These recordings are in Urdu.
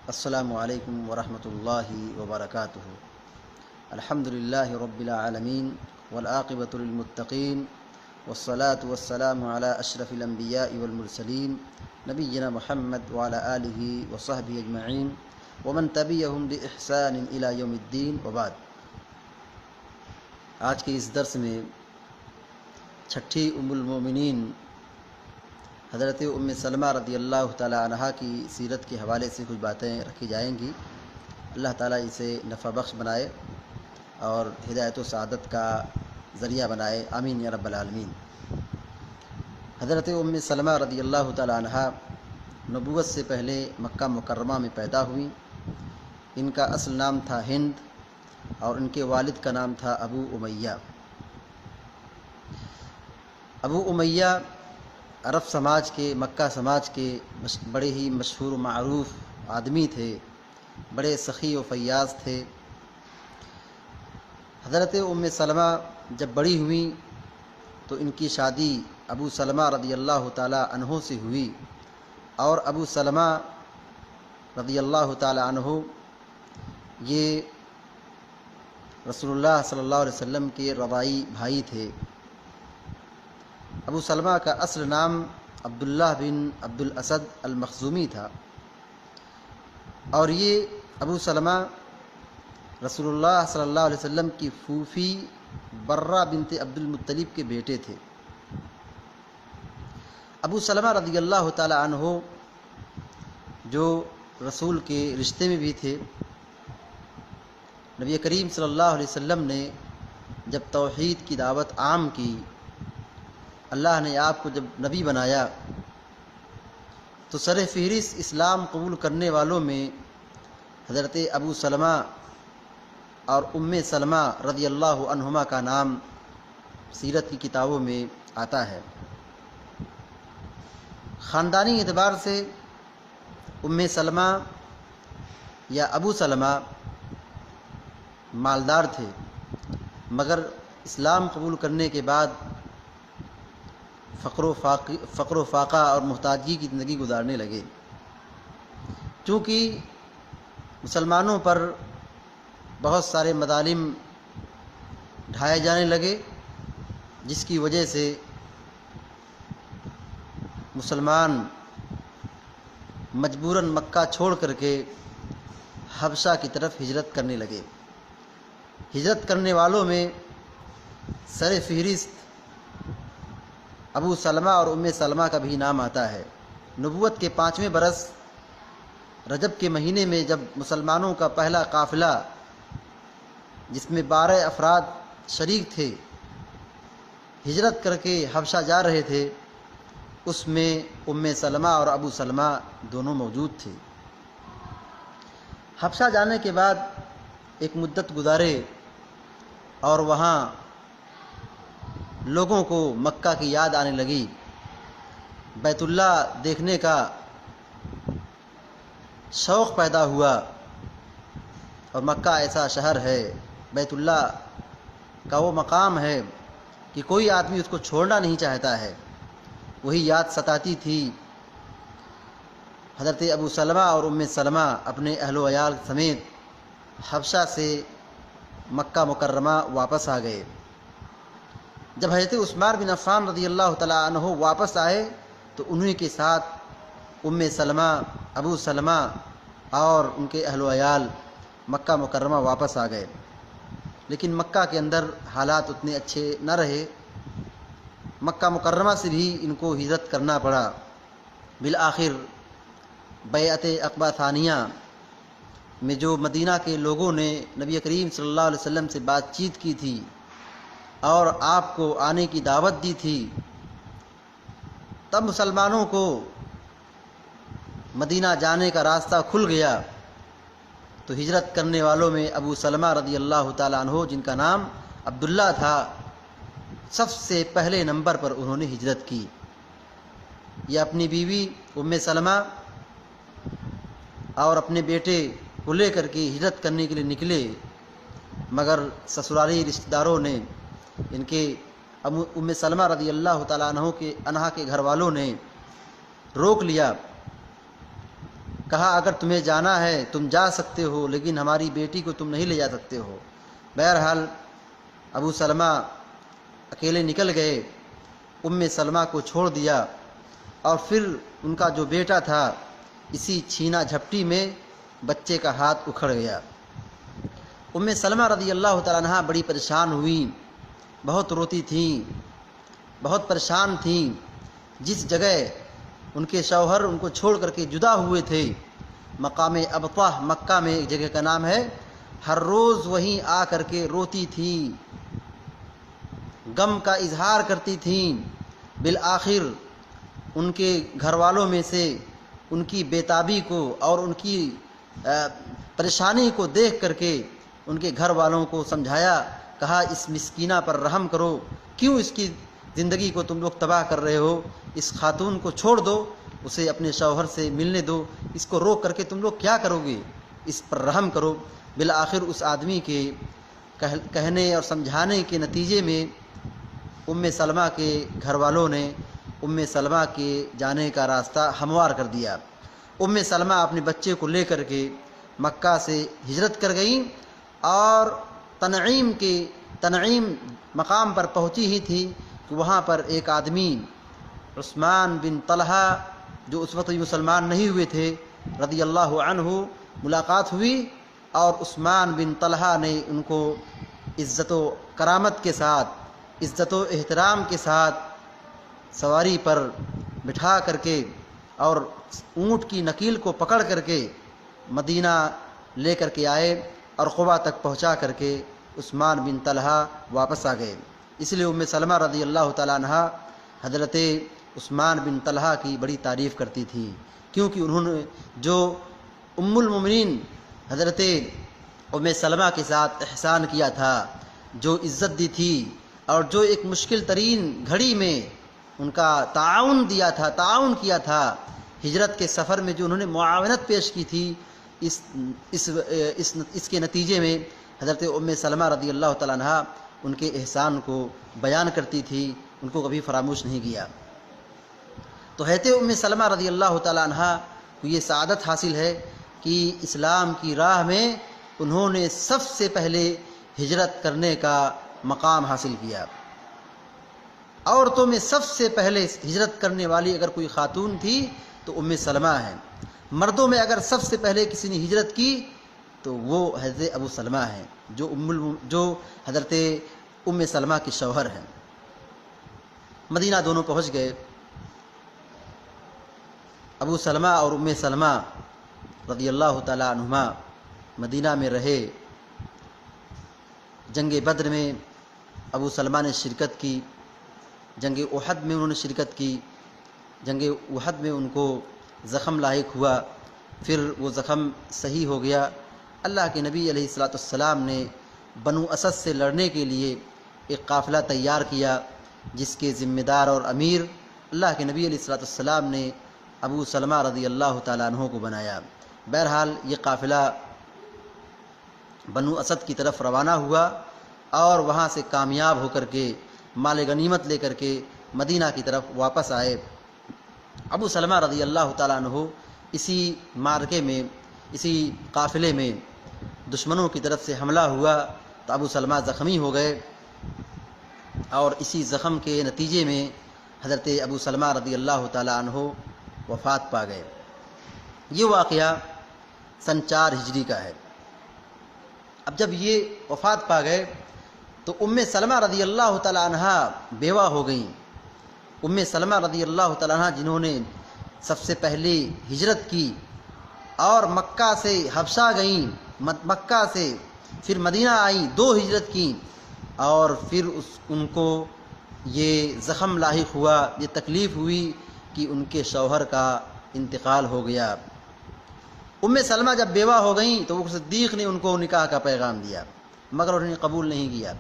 السلام علیکم ورحمۃ اللہ وبرکاتہ۔ الحمدللہ رب العالمین والعاقبۃ للمتقین والصلاة والسلام علی اشرف الانبیاء والمرسلین نبینا محمد وعلی آلہ وصحبہ اجمعین ومن تبعہم بإحسان الی یوم الدین وبعد۔ آج کے اس درس میں چھٹی ام المومنین حضرت ام سلمہ رضی اللہ تعالی عنہا کی سیرت کے حوالے سے کچھ باتیں رکھی جائیں گی۔ اللہ تعالیٰ اسے نفع بخش بنائے اور ہدایت و سعادت کا ذریعہ بنائے، آمین یا رب العالمین۔ حضرت ام سلمہ رضی اللہ تعالی عنہا نبوت سے پہلے مکہ مکرمہ میں پیدا ہوئیں۔ ان کا اصل نام تھا ہند اور ان کے والد کا نام تھا ابو امیہ۔ ابو امیہ عرب سماج کے، مکہ سماج کے بڑے ہی مشہور و معروف آدمی تھے، بڑے سخی و فیاض تھے۔ حضرت ام سلمہ جب بڑی ہوئیں تو ان کی شادی ابو سلمہ رضی اللہ تعالی عنہ سے ہوئی، اور ابو سلمہ رضی اللہ تعالی عنہ یہ رسول اللہ صلی اللہ علیہ وسلم کے رضاعی بھائی تھے۔ ابو سلمہ کا اصل نام عبداللہ بن عبد الاسد المخزومی تھا، اور یہ ابو سلمہ رسول اللہ صلی اللہ علیہ وسلم کی پھوپھی برہ بنت عبد المطلب کے بیٹے تھے۔ ابو سلمہ رضی اللہ تعالی عنہ جو رسول کے رشتے میں بھی تھے، نبی کریم صلی اللہ علیہ وسلم نے جب توحید کی دعوت عام کی، اللہ نے آپ کو جب نبی بنایا، تو سر فہرست اسلام قبول کرنے والوں میں حضرت ابو سلمہ اور ام سلمہ رضی اللہ عنہما کا نام سیرت کی کتابوں میں آتا ہے۔ خاندانی اعتبار سے ام سلمہ یا ابو سلمہ مالدار تھے، مگر اسلام قبول کرنے کے بعد فقر و فاقہ اور محتاجگی کی زندگی گزارنے لگے، چونکہ مسلمانوں پر بہت سارے مظالم ڈھائے جانے لگے، جس کی وجہ سے مسلمان مجبوراً مکہ چھوڑ کر کے حبشہ کی طرف ہجرت کرنے لگے۔ ہجرت کرنے والوں میں سر فہرست ابو سلمہ اور ام سلمہ کا بھی نام آتا ہے۔ نبوت کے 5ویں برس رجب کے مہینے میں جب مسلمانوں کا پہلا قافلہ، جس میں 12 افراد شریک تھے، ہجرت کر کے حبشہ جا رہے تھے، اس میں ام سلمہ اور ابو سلمہ دونوں موجود تھے۔ حبشہ جانے کے بعد ایک مدت گزارے اور وہاں لوگوں کو مکہ کی یاد آنے لگی، بیت اللہ دیکھنے کا شوق پیدا ہوا، اور مکہ ایسا شہر ہے، بیت اللہ کا وہ مقام ہے کہ کوئی آدمی اس کو چھوڑنا نہیں چاہتا ہے۔ وہی یاد ستاتی تھی۔ حضرت ابو سلمہ اور ام سلمہ اپنے اہل و عیال سمیت حبشہ سے مکہ مکرمہ واپس آ گئے۔ جب حضرت عثمان بن عفان رضی اللہ تعالی عنہ واپس آئے تو انہی کے ساتھ ام سلمہ، ابو سلمہ اور ان کے اہل و عیال مکہ مکرمہ واپس آ گئے، لیکن مکہ کے اندر حالات اتنے اچھے نہ رہے۔ مکہ مکرمہ سے بھی ان کو ہجرت کرنا پڑا۔ بالآخر بیعت عقبہ ثانیہ میں جو مدینہ کے لوگوں نے نبی کریم صلی اللہ علیہ وسلم سے بات چیت کی تھی اور آپ کو آنے کی دعوت دی تھی، تب مسلمانوں کو مدینہ جانے کا راستہ کھل گیا۔ تو ہجرت کرنے والوں میں ابو سلمہ رضی اللہ تعالیٰ عنہ، جن کا نام عبداللہ تھا، سب سے پہلے نمبر پر انہوں نے ہجرت کی۔ یہ اپنی بیوی ام سلمہ اور اپنے بیٹے کو لے کر کے ہجرت کرنے کے لیے نکلے، مگر سسرالی رشتہ داروں نے، ان کے ام سلمہ رضی اللہ تعالیٰ عنہ کے گھر والوں نے روک لیا۔ کہا اگر تمہیں جانا ہے تم جا سکتے ہو، لیکن ہماری بیٹی کو تم نہیں لے جا سکتے ہو۔ بہرحال ابو سلمہ اکیلے نکل گئے، سلمہ کو چھوڑ دیا، اور پھر ان کا جو بیٹا تھا اسی چھینا جھپٹی میں بچے کا ہاتھ اکھڑ گیا۔ سلمہ رضی اللہ تعالیٰ عنہا بڑی پریشان ہوئی، بہت روتی تھیں، بہت پریشان تھیں۔ جس جگہ ان کے شوہر ان کو چھوڑ کر کے جدا ہوئے تھے، مقام ابطح مکہ میں ایک جگہ کا نام ہے، ہر روز وہیں آ کر کے روتی تھیں، غم کا اظہار کرتی تھیں۔ بالآخر ان کے گھر والوں میں سے ان کی بیتابی کو اور ان کی پریشانی کو دیکھ کر کے ان کے گھر والوں کو سمجھایا، کہا اس مسکینہ پر رحم کرو، کیوں اس کی زندگی کو تم لوگ تباہ کر رہے ہو؟ اس خاتون کو چھوڑ دو، اسے اپنے شوہر سے ملنے دو، اس کو روک کر کے تم لوگ کیا کرو گے؟ اس پر رحم کرو۔ بالآخر اس آدمی کے کہنے اور سمجھانے کے نتیجے میں سلمہ کے گھر والوں نے سلمہ کے جانے کا راستہ ہموار کر دیا۔ سلمہ اپنے بچے کو لے کر کے مکہ سے ہجرت کر گئیں، اور تنعیم مقام پر پہنچی ہی تھی کہ وہاں پر ایک آدمی عثمان بن طلحہ، جو اس وقت مسلمان نہیں ہوئے تھے، رضی اللہ عنہ، ملاقات ہوئی، اور عثمان بن طلحہ نے ان کو عزت و کرامت کے ساتھ، عزت و احترام کے ساتھ سواری پر بٹھا کر کے اور اونٹ کی نکیل کو پکڑ کر کے مدینہ لے کر کے آئے، اور قبا تک پہنچا کر کے عثمان بن طلحہ واپس آ گئے۔ اس لیے سلمہ رضی اللہ تعالیٰ عنہ حضرت عثمان بن طلحہ کی بڑی تعریف کرتی تھی، کیونکہ انہوں نے جو المومنین حضرت سلمہ کے ساتھ احسان کیا تھا، جو عزت دی تھی، اور جو ایک مشکل ترین گھڑی میں ان کا تعاون کیا تھا، ہجرت کے سفر میں جو انہوں نے معاونت پیش کی تھی، اس کے نتیجے میں حضرت سلمہ رضی اللہ تعالیٰ عنہ ان کے احسان کو بیان کرتی تھی، ان کو کبھی فراموش نہیں کیا۔ تو حضرت سلمہ رضی اللہ تعالیٰ عنہ کو یہ سعادت حاصل ہے کہ اسلام کی راہ میں انہوں نے سب سے پہلے ہجرت کرنے کا مقام حاصل کیا۔ عورتوں میں سب سے پہلے ہجرت کرنے والی اگر کوئی خاتون تھی تو سلمہ ہے۔ مردوں میں اگر سب سے پہلے کسی نے ہجرت کی تو وہ حضرت ابو سلمہ ہیں، جو حضرت سلمہ کے شوہر ہیں۔ مدینہ دونوں پہنچ گئے۔ ابو سلمہ اور سلمہ رضی اللہ تعالیٰ عنہما مدینہ میں رہے۔ جنگ بدر میں ابو سلمہ نے شرکت کی، جنگ احد میں انہوں نے شرکت کی۔ جنگ احد میں ان کو زخم لاحق ہوا، پھر وہ زخم صحیح ہو گیا۔ اللہ کے نبی علیہ الصلوۃ والسلام نے بنو اسد سے لڑنے کے لیے ایک قافلہ تیار کیا، جس کے ذمہ دار اور امیر اللہ کے نبی علیہ الصلوۃ والسلام نے ابو سلمہ رضی اللہ تعالیٰ عنہ کو بنایا۔ بہرحال یہ قافلہ بنو اسد کی طرف روانہ ہوا، اور وہاں سے کامیاب ہو کر کے مال غنیمت لے کر کے مدینہ کی طرف واپس آئے۔ ابو سلمہ رضی اللہ تعالیٰ عنہ اسی معرکے میں، اسی قافلے میں دشمنوں کی طرف سے حملہ ہوا تو ابو سلمہ زخمی ہو گئے، اور اسی زخم کے نتیجے میں حضرت ابو سلمہ رضی اللہ تعالیٰ عنہ وفات پا گئے۔ یہ واقعہ سن 4 ہجری کا ہے۔ اب جب یہ وفات پا گئے تو سلمہ رضی اللہ تعالیٰ عنہ بیوہ ہو گئیں۔ سلمہ رضی اللہ تعالیٰ عنہ جنہوں نے سب سے پہلے ہجرت کی اور مکہ سے حبشہ گئیں، مکہ سے پھر مدینہ آئیں، 2 ہجرت کی، اور پھر ان کو یہ زخم لاحق ہوا، یہ تکلیف ہوئی کہ ان کے شوہر کا انتقال ہو گیا۔ سلمہ جب بیوہ ہو گئیں تو وہ صدیق نے ان کو نکاح کا پیغام دیا، مگر انہوں نے قبول نہیں کیا۔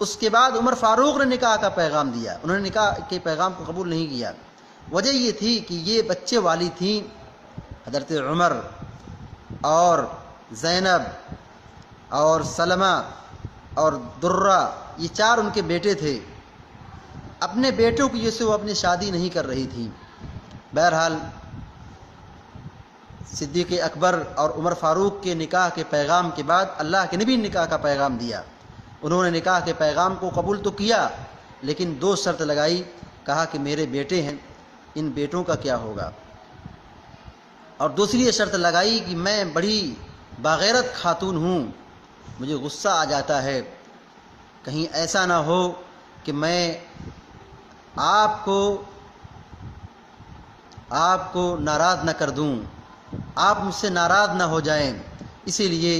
اس کے بعد عمر فاروق نے نکاح کا پیغام دیا، انہوں نے نکاح کے پیغام کو قبول نہیں کیا۔ وجہ یہ تھی کہ یہ بچے والی تھیں، حضرت عمر اور زینب اور سلمہ اور درہ، یہ 4 ان کے بیٹے تھے۔ اپنے بیٹوں کی وجہ سے وہ اپنی شادی نہیں کر رہی تھی۔ بہرحال صدیق اکبر اور عمر فاروق کے نکاح کے پیغام کے بعد اللہ کے نبی نے نکاح کا پیغام دیا. انہوں نے نکاح کے پیغام کو قبول تو کیا، لیکن 2 شرط لگائی. کہا کہ میرے بیٹے ہیں، ان بیٹوں کا کیا ہوگا؟ اور دوسری یہ شرط لگائی کہ میں بڑی باغیرت خاتون ہوں، مجھے غصہ آ جاتا ہے، کہیں ایسا نہ ہو کہ میں آپ کو ناراض نہ کر دوں، آپ مجھ سے ناراض نہ ہو جائیں. اسی لیے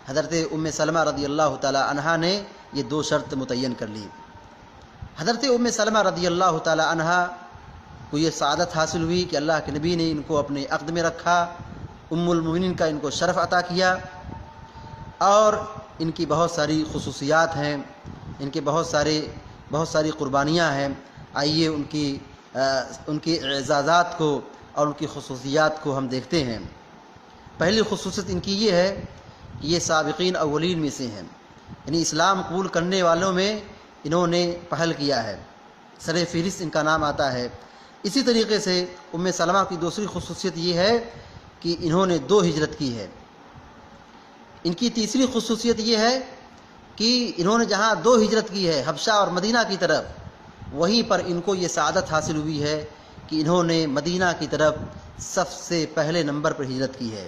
حضرت ام سلمہ رضی اللہ تعالی عنہا نے یہ 2 شرط متعین کر لی. حضرت ام سلمہ رضی اللہ تعالی عنہا کو یہ سعادت حاصل ہوئی کہ اللہ کے نبی نے ان کو اپنے عقد میں رکھا، ام المؤمنین کا ان کو شرف عطا کیا، اور ان کی بہت ساری خصوصیات ہیں، ان کے بہت ساری قربانیاں ہیں. آئیے ان کی اعزازات کو اور ان کی خصوصیات کو ہم دیکھتے ہیں. پہلی خصوصیت ان کی یہ ہے کہ یہ سابقین اولین میں سے ہیں، یعنی اسلام قبول کرنے والوں میں انہوں نے پہل کیا ہے، سر فہرست ان کا نام آتا ہے. اسی طریقے سے ام سلمہ کی دوسری خصوصیت یہ ہے کہ انہوں نے 2 ہجرت کی ہے. ان کی تیسری خصوصیت یہ ہے کہ انہوں نے جہاں 2 ہجرت کی ہے، حبشہ اور مدینہ کی طرف، وہیں پر ان کو یہ سعادت حاصل ہوئی ہے کہ انہوں نے مدینہ کی طرف سب سے پہلے نمبر پر ہجرت کی ہے.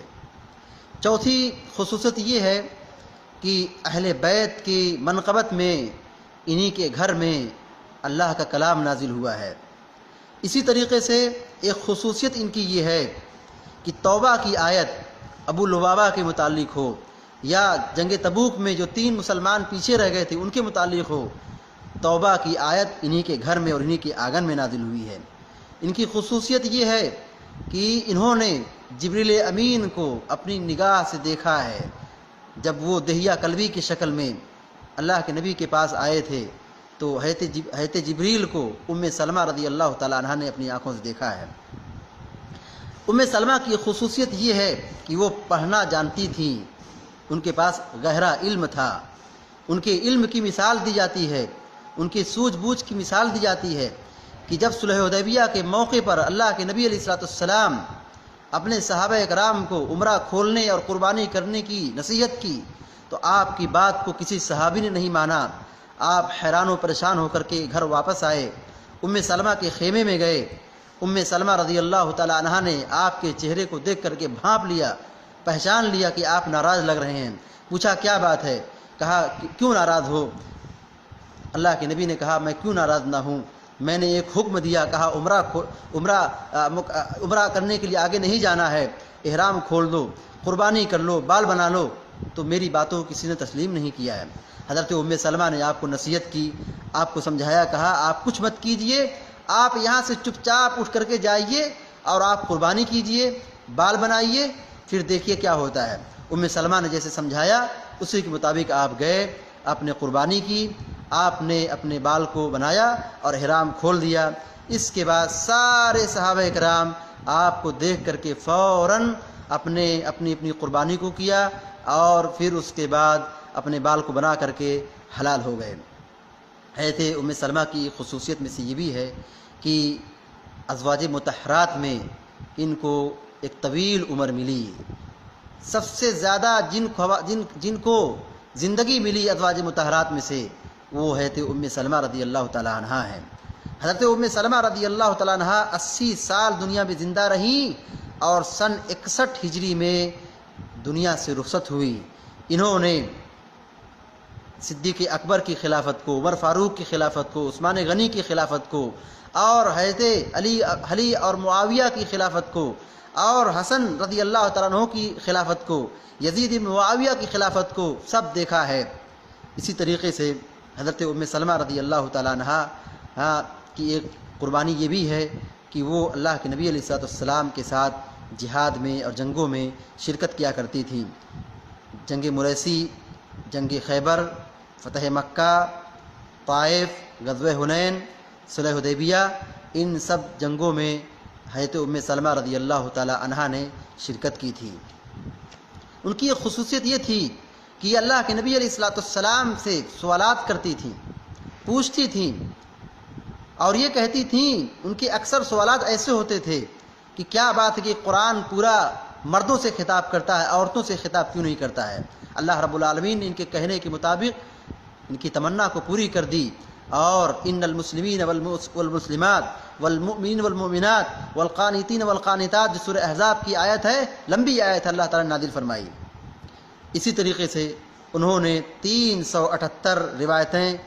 چوتھی خصوصیت یہ ہے کہ اہل بیت کی منقبت میں انہی کے گھر میں اللہ کا کلام نازل ہوا ہے. اسی طریقے سے ایک خصوصیت ان کی یہ ہے کہ توبہ کی آیت ابو لبابہ کے متعلق ہو یا جنگ تبوک میں جو 3 مسلمان پیچھے رہ گئے تھے ان کے متعلق ہو، توبہ کی آیت انہی کے گھر میں اور انہی کے آنگن میں نازل ہوئی ہے. ان کی خصوصیت یہ ہے کہ انہوں نے جبریل امین کو اپنی نگاہ سے دیکھا ہے جب وہ دہیہ کلبی کی شکل میں اللہ کے نبی کے پاس آئے تھے، تو حضرت جبریل کو ام سلمہ رضی اللہ تعالی عنہا نے اپنی آنکھوں سے دیکھا ہے. ام سلمہ کی خصوصیت یہ ہے کہ وہ پڑھنا جانتی تھیں، ان کے پاس گہرا علم تھا. ان کے علم کی مثال دی جاتی ہے، ان کی سوجھ بوجھ کی مثال دی جاتی ہے کہ جب صلح حدیبیہ کے موقع پر اللہ کے نبی علیہ السلام اپنے صحابہ کرام کو عمرہ کھولنے اور قربانی کرنے کی نصیحت کی تو آپ کی بات کو کسی صحابی نے نہیں مانا. آپ حیران و پریشان ہو کر کے گھر واپس آئے، ام سلمہ کے خیمے میں گئے. ام سلمہ رضی اللہ تعالی عنہا نے آپ کے چہرے کو دیکھ کر کے بھانپ لیا، پہچان لیا کہ آپ ناراض لگ رہے ہیں. پوچھا کیا بات ہے؟ کہا کیوں ناراض ہو؟ اللہ کے نبی نے کہا میں کیوں ناراض نہ ہوں، میں نے ایک حکم دیا، کہا عمرہ کرنے کے لیے آگے نہیں جانا ہے، احرام کھول دو، قربانی کر لو، بال بنا لو، تو میری باتوں کو کسی نے تسلیم نہیں کیا ہے. حضرت ام سلمہ نے آپ کو نصیحت کی، آپ کو سمجھایا، کہا آپ کچھ مت کیجئے، آپ یہاں سے چپ چاپ اٹھ کر کے جائیے اور آپ قربانی کیجئے، بال بنائیے، پھر دیکھیے کیا ہوتا ہے. ام سلمہ نے جیسے سمجھایا اسی کے مطابق آپ گئے، آپ نے قربانی کی، آپ نے اپنے بال کو بنایا اور احرام کھول دیا. اس کے بعد سارے صحابہ کرام آپ کو دیکھ کر کے فوراً اپنی قربانی کو کیا اور پھر اس کے بعد اپنے بال کو بنا کر کے حلال ہو گئے. حضرت ام سلمہ کی خصوصیت میں سے یہ بھی ہے کہ ازواج مطہرات میں ان کو ایک طویل عمر ملی. سب سے زیادہ جن کو زندگی ملی ازواج مطہرات میں سے وہ حضرت ام سلمہ رضی اللہ تعالی عنہا ہیں. حضرت ام سلمہ رضی اللہ تعالی عنہا 80 سال دنیا میں زندہ رہیں اور سن 61 ہجری میں دنیا سے رخصت ہوئی. انہوں نے صدیق اکبر کی خلافت کو، عمر فاروق کی خلافت کو، عثمان غنی کی خلافت کو اور حضرت علی اور معاویہ کی خلافت کو اور حسن رضی اللہ تعالیٰ عنہ کی خلافت کو، یزید بن معاویہ کی خلافت کو سب دیکھا ہے. اسی طریقے سے حضرت ام سلمہ رضی اللہ تعالیٰ عنہا کی ایک قربانی یہ بھی ہے کہ وہ اللہ کے نبی علیہ السلام کے ساتھ جہاد میں اور جنگوں میں شرکت کیا کرتی تھی. جنگ مریسی، جنگ خیبر، فتح مکہ، طائف، غزوہ حنین، صلح حدیبیہ، ان سب جنگوں میں حضرت ام سلمہ رضی اللہ تعالی عنہا نے شرکت کی تھی. ان کی ایک خصوصیت یہ تھی کہ یہ اللہ کے نبی علیہ السلام سے سوالات کرتی تھیں، پوچھتی تھیں اور یہ کہتی تھیں، ان کے اکثر سوالات ایسے ہوتے تھے کہ کیا بات ہے کہ قرآن پورا مردوں سے خطاب کرتا ہے، عورتوں سے خطاب کیوں نہیں کرتا ہے؟ اللہ رب العالمین نے ان کے کہنے کے مطابق ان کی تمنا کو پوری کر دی، اور ان المسلمین والمسلمات والمؤمنین والمؤمنات والقانتین والقانتات جو سورہ احزاب کی آیت ہے، لمبی آیت ہے، اللہ تعالیٰ نے نازل فرمائی۔ اسی طریقے سے انہوں نے 378 روایتیں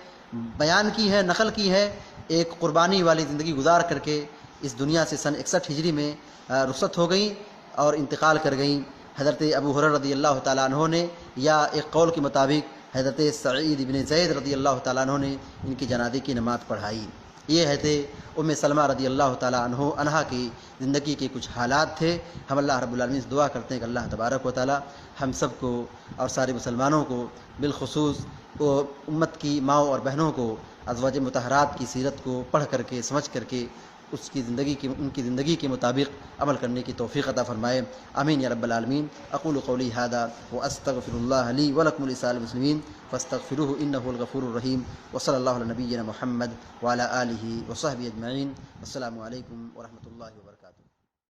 بیان کی ہیں، نقل کی ہیں، ایک قربانی والی زندگی گزار کر کے اس دنیا سے سن 61 ہجری میں رخصت ہو گئیں اور انتقال کر گئیں۔ حضرت ابو ہریرہ رضی اللہ تعالیٰ عنہ نے، یا ایک قول کے مطابق حضرت سعید بن زید رضی اللہ تعالیٰ عنہ نے ان کی جنازے کی نماز پڑھائی۔ یہ حضرت ام سلمہ رضی اللہ تعالیٰ عنہا کی زندگی کے کچھ حالات تھے۔ ہم اللہ رب العالمین سے دعا کرتے ہیں کہ اللہ تبارک و تعالیٰ ہم سب کو اور سارے مسلمانوں کو، بالخصوص امت کی ماؤں اور بہنوں کو ازواج مطہرات کی سیرت کو پڑھ کر کے، سمجھ کر کے ان کی زندگی کے مطابق عمل کرنے کی توفیق عطا فرمائے۔ آمین یا رب العالمین۔ اقول قولی ھذا واستغفر اللہ لی ولکم ولسائر المسلمین فاستغفروہ انہ هو الغفور الرحیم، وصلی اللہ علی نبینا محمد وعلی آلہ وصحبہ اجمعین۔ السلام علیکم ورحمۃ اللہ وبرکاتہ۔